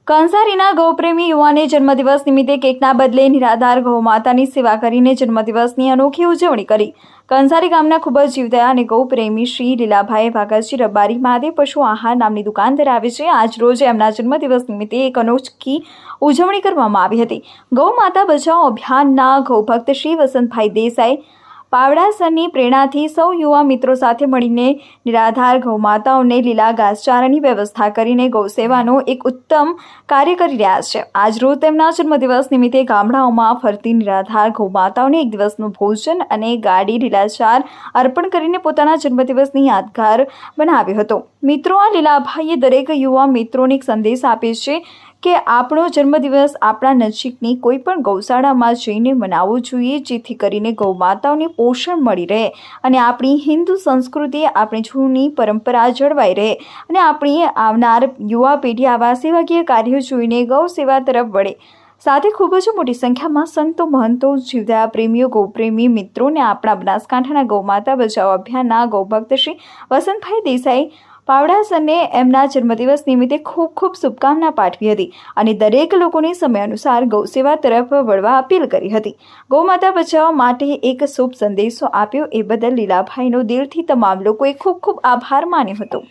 કંસારીના ગૌપ્રેમી યુવાને જન્મદિવસ નિમિત્તે કેકના બદલે નિરાધાર ગૌમાતાની સેવા કરીને જન્મદિવસની અનોખી ઉજવણી કરી। કંસારી ગામના ખૂબ જ જીવદયા અને ગૌપ્રેમી શ્રી લીલાભાઈ ભાગતજી રબારી મહાદેવ પશુ આહાર નામની દુકાન ધરાવે છે। આજ રોજ એમના જન્મદિવસ નિમિત્તે એક અનોખી ઉજવણી કરવામાં આવી હતી। ગૌ માતા બચાવો અભિયાનના ગૌભક્ત શ્રી વસંતભાઈ દેસાઈ પાવડાસરની પ્રેરણાથી સૌ યુવા મિત્રો સાથે મળીને નિરાધાર ગૌમાતાઓને લીલા ઘાસચારાની વ્યવસ્થા કરીને ગૌસેવાનો એક ઉત્તમ કાર્ય કરી રહ્યા છે। આજ રોજ તેમના જન્મદિવસ નિમિત્તે ગામડાઓમાં ફરતી નિરાધાર ગૌમાતાઓને એક દિવસનું ભોજન અને ગાડી લીલાચાર અર્પણ કરીને પોતાના જન્મદિવસની યાદગાર બનાવ્યો હતો। મિત્રો, આ લીલાભાઈએ દરેક યુવા મિત્રોને એક સંદેશ આપે છે કે આપણો જન્મદિવસ આપણા નજીકની કોઈ પણ ગૌશાળામાં જઈને મનાવવો જોઈએ, જેથી કરીને ગૌમાતાઓને પોષણ મળી રહે અને આપણી હિન્દુ સંસ્કૃતિ, આપણી જૂની પરંપરા જળવાઈ રહે અને આપણી આવનાર યુવા પેઢી આવા સેવાકીય કાર્યો જોઈને ગૌ સેવા તરફ વળે। સાથે ખૂબ જ મોટી સંખ્યામાં સંતો, મહંતો, જીવદયા પ્રેમીઓ, ગૌપ્રેમી મિત્રોને આપણા બનાસકાંઠાના ગૌમાતા બચાવો અભિયાનના ગૌભક્ત શ્રી વસંતભાઈ દેસાઈ પાવડાસરને એમના જન્મદિવસ નિમિત્તે ખૂબ ખૂબ શુભકામના પાઠવી હતી અને દરેક લોકોને સમય અનુસાર ગૌસેવા તરફ વળવા અપીલ કરી હતી। ગૌમાતા બચાવવા માટે એક શુભ સંદેશો આપ્યો એ બદલ લીલાભાઈનો દિલથી તમામ લોકોએ ખૂબ ખૂબ આભાર માન્યો હતો।